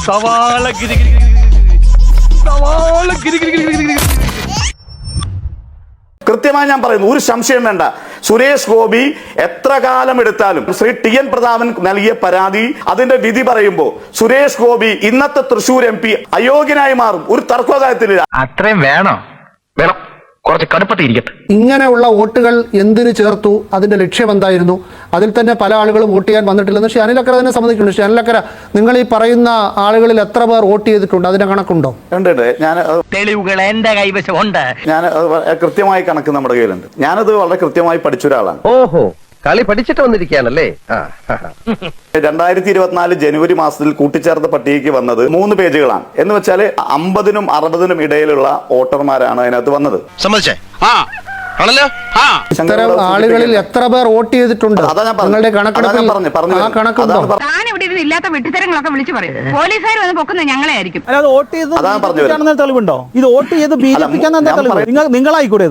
സവാള ഗിരി സവാള ഗിരി. കൃത്യമായി ഞാൻ പറയുന്നു, ഒരു സംശയം വേണ്ട. സുരേഷ് ഗോപി എത്ര കാലം എടുത്താലും ശ്രീ ടി.എൻ. പ്രതാപൻ നൽകിയ പരാതി അതിന്റെ വിധി പറയുമ്പോൾ സുരേഷ് ഗോപി ഇന്നത്തെ തൃശൂർ MP അയോഗ്യനായി മാറും. ഒരു തർക്കകാര്യത്തിലില്ല. അത്രയും വേണോ? വേണം, കുറച്ച് കടുപ്പത്തിരിക്കട്ടെ. ഇങ്ങനെയുള്ള വോട്ടുകൾ എന്തിനു ചേർത്തു? അതിന്റെ ലക്ഷ്യം എന്തായിരുന്നു? അതിൽ തന്നെ പല ആളുകളും വോട്ട് ചെയ്യാൻ വന്നിട്ടില്ലെന്ന് ശ്രീ അനിൽ അക്കര തന്നെ സമ്മതിക്കുന്നു. ശ്രീ അനിൽ അക്കര, നിങ്ങൾ ഈ പറയുന്ന ആളുകളിൽ എത്ര പേർ വോട്ട് ചെയ്തിട്ടുണ്ട്? അതിന്റെ കണക്കുണ്ടോ? ഉണ്ട്. തെളിവുകൾ എന്റെ കൈവശമുണ്ട്. ഞാൻ കൃത്യമായി കണക്ക് നമ്മുടെ കയ്യിലുണ്ട്. ഞാനത് വളരെ കൃത്യമായി പഠിച്ച ഒരാളാണ്. ഓഹോ, കളി പഠിച്ചിട്ട് വന്നിരിക്കുകയാണല്ലേ. 2024 ജനുവരി മാസത്തിൽ കൂട്ടിച്ചേർത്ത പട്ടികയ്ക്ക് വന്നത് 3 പേജുകളാണ്. എന്ന് വെച്ചാൽ 50-നും 60-നും ഇടയിലുള്ള വോട്ടർമാരാണ് അതിനകത്ത് വന്നത്. ഇത്തരം ആളുകളിൽ എത്ര പേർ വോട്ട് ചെയ്തിട്ടുണ്ട്? നിങ്ങളുടെ കണക്കെടുപ്പിൽ ആ കണക്കുണ്ടോ? ഇല്ലാത്ത വെട്ടിത്തരങ്ങളൊക്കെ വിളിച്ചു പറയും. പോലീസുകാർ വന്ന് പൊക്കുന്നത് ഞങ്ങളെ ആയിരിക്കും. തെളിവുണ്ടോ? ഇത് വോട്ട് ചെയ്ത് നിങ്ങളായിക്കൂടെ?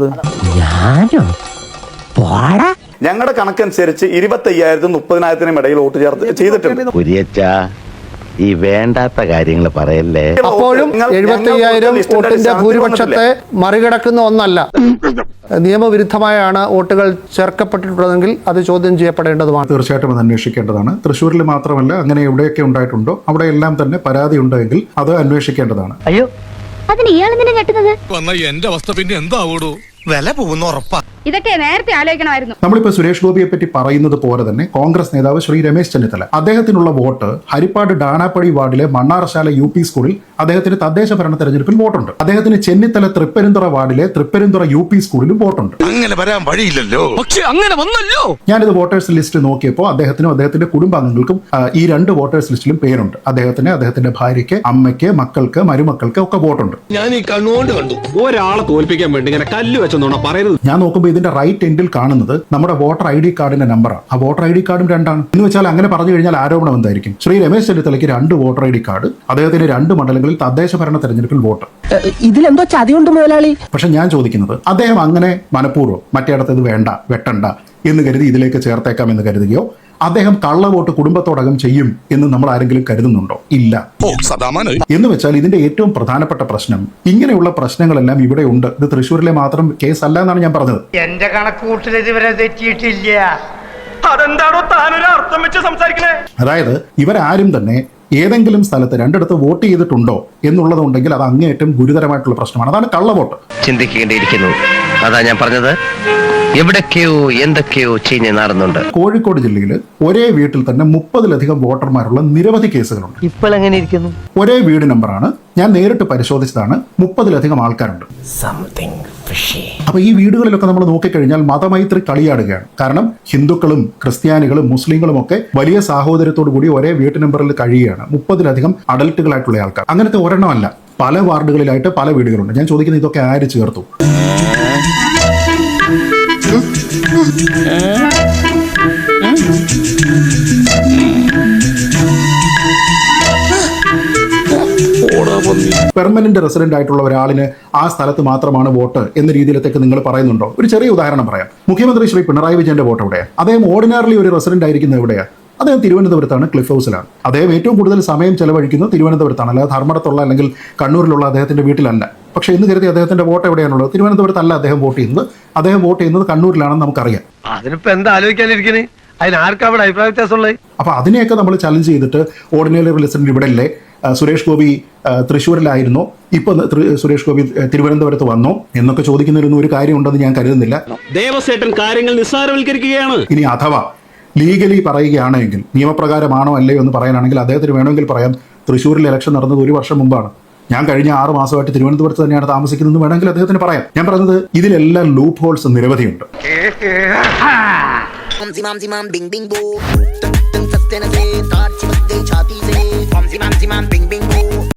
ഞങ്ങളുടെ കണക്കനുസരിച്ച് 25,000-നും 30,000-നും ഇടയിൽ വോട്ട് ചെയ്തിട്ടുണ്ട്. ഈ വേണ്ടാത്ത കാര്യങ്ങൾ പറയല്ലേ. അപ്പോഴും 75,000 വോട്ടിന്റെ ഭൂരിപക്ഷത്തെ മറികടക്കുന്ന ഒന്നല്ല. നിയമവിരുദ്ധമായാണ് വോട്ടുകൾ ചേർക്കപ്പെട്ടിട്ടുള്ളതെങ്കിൽ അത് ചോദ്യം ചെയ്യപ്പെടേണ്ടതുമാണ്. തീർച്ചയായിട്ടും അത് അന്വേഷിക്കേണ്ടതാണ്. തൃശ്ശൂരിൽ മാത്രമല്ല, അങ്ങനെ എവിടെയൊക്കെ ഉണ്ടായിട്ടുണ്ടോ അവിടെയെല്ലാം തന്നെ പരാതി ഉണ്ടെങ്കിൽ അത് അന്വേഷിക്കേണ്ടതാണ്. അയ്യോ, അതിന് ഇയാളെന്തിനാ ഞെട്ടുന്നത്? എന്റെ അവസ്ഥ പിന്നെ എന്താവൂടോ? വില പോകുന്ന ഉറപ്പാ. ഇതൊക്കെ നേരത്തെ ആലോചിക്കണമായിരുന്നു. നമ്മളിപ്പോ സുരേഷ് ഗോപിയെ പറ്റി പറയുന്നത് പോലെ തന്നെ കോൺഗ്രസ് നേതാവ് ശ്രീ രമേശ് ചെന്നിത്തല, അദ്ദേഹത്തിനുള്ള വോട്ട് ഹരിപ്പാട് ഡാനാപ്പടി വാർഡിലെ മണ്ണാറശാല UP സ്കൂളിൽ അദ്ദേഹത്തിന് തദ്ദേശ ഭരണ തെരഞ്ഞെടുപ്പിൽ വോട്ടുണ്ട്. അദ്ദേഹത്തിന് ചെന്നിത്തല തൃപ്പരുന്തുറ വാർഡിലെ തൃപ്പരുന്തുറ UP സ്കൂളിലും വോട്ടുണ്ട്. അങ്ങനെ വരാൻ വഴിയില്ലല്ലോ. പക്ഷെ അങ്ങനെ വന്നല്ലോ. ഞാനിത് വോട്ടേഴ്സ് ലിസ്റ്റ് നോക്കിയപ്പോൾ അദ്ദേഹത്തിനും അദ്ദേഹത്തിന്റെ കുടുംബാംഗങ്ങൾക്കും ഈ 2 വോട്ടേഴ്സ് ലിസ്റ്റിലും പേരുണ്ട്. അദ്ദേഹത്തിന്, അദ്ദേഹത്തിന്റെ ഭാര്യയ്ക്ക്, അമ്മയ്ക്ക്, മക്കൾക്ക്, മരുമക്കൾക്ക് ഒക്കെ വോട്ടുണ്ട്. ഞാൻ ഈ കണ്ണുകൊണ്ട് കണ്ടു. ഒരാളെ തോൽപ്പിക്കാൻ വേണ്ടി ഇങ്ങനെ കല്ല് വെച്ചോണ പറയരുത്. ഞാൻ നോക്കുമ്പോൾ ഇതിന്റെ റൈറ്റ് എൻഡിൽ കാണുന്നത് നമ്മുടെ വോട്ടർ ID കാർഡിന്റെ നമ്പറാണ്. ആ വോട്ടർ ID കാർഡും 2ആണ്. എന്ന് വെച്ചാൽ അങ്ങനെ പറഞ്ഞു കഴിഞ്ഞാൽ ആരോപണം എന്തായിരിക്കും? ശ്രീ രമേശ് ചെന്നിത്തലയ്ക്ക് 2 വോട്ടർ ID കാർഡ്, അദ്ദേഹത്തിന് 2 മണ്ഡലങ്ങളിൽ തദ്ദേശ ഭരണ തെരഞ്ഞെടുപ്പിൽ വോട്ട്. ഇതിലെന്തോ ചതിയുണ്ട് മുതലാളി. പക്ഷെ ഞാൻ ചോദിക്കുന്നത്, അദ്ദേഹം അങ്ങനെ മനഃപൂർവ്വം മറ്റേടത്ത് ഇത് വേണ്ട, വെട്ടണ്ട എന്ന് കരുതി ഇതിലേക്ക് ചേർത്തേക്കാം എന്ന് കരുതുകയോ, അദ്ദേഹം കള്ളവോട്ട് കുടുംബത്തോടകം ചെയ്യും എന്ന് നമ്മൾ ആരെങ്കിലും കരുതുന്നുണ്ടോ? ഇല്ല. എന്ന് വെച്ചാൽ ഇതിന്റെ ഏറ്റവും പ്രധാനപ്പെട്ട പ്രശ്നം, ഇങ്ങനെയുള്ള പ്രശ്നങ്ങളെല്ലാം ഇവിടെ ഉണ്ട്. ഇത് തൃശ്ശൂരിലെ മാത്രം കേസല്ല എന്നാണ് ഞാൻ പറഞ്ഞത്. എന്റെ കണക്കൂട്ടിൽ ഇതുവരെ തെറ്റിയിട്ടില്ല. അതെന്താണോ താനൊരു അർത്ഥം വെച്ച് സംസാരിക്കണേ? അതായത് ഇവരാരും തന്നെ ഏതെങ്കിലും സ്ഥലത്ത് 2 വോട്ട് ചെയ്തിട്ടുണ്ടോ എന്നുള്ളതുണ്ടെങ്കിൽ അത് അങ്ങേയറ്റം ഗുരുതരമായിട്ടുള്ള പ്രശ്നമാണ്. അതാണ് കള്ളവോട്ട്. ചിന്തിക്കേണ്ടിയിരിക്കുന്നു. അതാ ഞാൻ പറഞ്ഞത്, എവിടൊക്കെയോ എന്തൊക്കെയോ ചീഞ്ഞ് നാറുന്നുണ്ട്. കോഴിക്കോട് ജില്ലയിൽ ഒരേ വീട്ടിൽ തന്നെ 30-ലധികം വോട്ടർമാരുള്ള നിരവധി കേസുകളുണ്ട്. ഇപ്പോൾ എങ്ങനെ ഇരിക്കുന്നു? ഒരേ വീട് നമ്പറാണ്, ഞാൻ നേരിട്ട് പരിശോധിച്ചതാണ്. 30-ലധികം ആൾക്കാരുണ്ട്. അപ്പൊ ഈ വീടുകളിലൊക്കെ നമ്മൾ നോക്കിക്കഴിഞ്ഞാൽ മതമൈത്രി കളിയാടുകയാണ്. കാരണം ഹിന്ദുക്കളും ക്രിസ്ത്യാനികളും മുസ്ലിങ്ങളും ഒക്കെ വലിയ സാഹോദര്യത്തോടു കൂടി ഒരേ വീട്ടു നമ്പറിൽ കഴിയുകയാണ്. 30-ലധികം അഡൽട്ടുകളായിട്ടുള്ള ആൾക്കാർ. അങ്ങനത്തെ ഒരെണ്ണമല്ല, പല വാർഡുകളിലായിട്ട് പല വീടുകളുണ്ട്. ഞാൻ ചോദിക്കുന്നത്, ഇതൊക്കെ ആര് ചേർത്തു? പെർമനന്റ് റെസിഡന്റ് ആയിട്ടുള്ള ഒരാളിന് ആ സ്ഥലത്ത് മാത്രമാണ് വോട്ട് എന്ന രീതിയിലത്തേക്ക് നിങ്ങൾ പറയുന്നുണ്ടോ? ഒരു ചെറിയ ഉദാഹരണം പറയാം. മുഖ്യമന്ത്രി ശ്രീ പിണറായി വിജയന്റെ വോട്ട് എവിടെയാണ്? അദ്ദേഹം ഓർഡിനറിലി ഒരു റെസിഡന്റ് ആയിരിക്കുന്നത് എവിടെയാണ്? അദ്ദേഹം തിരുവനന്തപുരത്താണ്, ക്ലിഫ് ഹൗസിലാണ്. അദ്ദേഹം ഏറ്റവും കൂടുതൽ സമയം ചെലവഴിക്കുന്നത് തിരുവനന്തപുരത്താണ്, അല്ലാതെ ധർമ്മടത്തുള്ള അല്ലെങ്കിൽ കണ്ണൂരിലുള്ള അദ്ദേഹത്തിന്റെ വീട്ടിലല്ല. പക്ഷേ ഇന്ന് കരുതി അദ്ദേഹത്തിന്റെ വോട്ട് എവിടെയാണുള്ളത്? തിരുവനന്തപുരത്തല്ല അദ്ദേഹം വോട്ട് ചെയ്യുന്നത്. അദ്ദേഹം വോട്ട് ചെയ്യുന്നത് കണ്ണൂരിലാണെന്ന് നമുക്കറിയാം. അതിനിപ്പോ എന്താ ആലോചിക്കാനിരിക്കണേ? അതിനാർക്കവിടെ അഭിപ്രായ വ്യത്യാസമുള്ളത്? അപ്പൊ അതിനെയൊക്കെ നമ്മൾ ചലഞ്ച് ചെയ്തിട്ട് ഓർഡിനറി റെസിഡന്റ് ഇവിടെ അല്ലേ, സുരേഷ് ഗോപി തൃശ്ശൂരിലായിരുന്നു, ഇപ്പൊ സുരേഷ് ഗോപി തിരുവനന്തപുരത്ത് വന്നോ എന്നൊക്കെ ചോദിക്കുന്നതിലൊന്നും ഒരു കാര്യം ഉണ്ടെന്ന് ഞാൻ കരുതുന്നില്ല. ദേവസേട്ടൻ കാര്യങ്ങൾ നിസ്സാരവൽക്കരിക്കുകയാണ്. ഇനി അഥവാ ലീഗലി പറയുകയാണെങ്കിൽ, നിയമപ്രകാരമാണോ അല്ലയോ എന്ന് പറയാനാണെങ്കിൽ അദ്ദേഹത്തിന് വേണമെങ്കിൽ പറയാം, തൃശ്ശൂരിൽ ഇലക്ഷൻ നടന്നത് 1 വർഷം മുമ്പാണ്, ഞാൻ കഴിഞ്ഞ 6 മാസമായിട്ട് തിരുവനന്തപുരത്ത് തന്നെയാണ് താമസിക്കുന്നത് വേണമെങ്കിൽ അദ്ദേഹത്തിന് പറയാം. ഞാൻ പറഞ്ഞത്, ഇതിലെല്ലാം ലൂപ്പ് ഹോൾസ് നിരവധിയുണ്ട്. Bing bing boo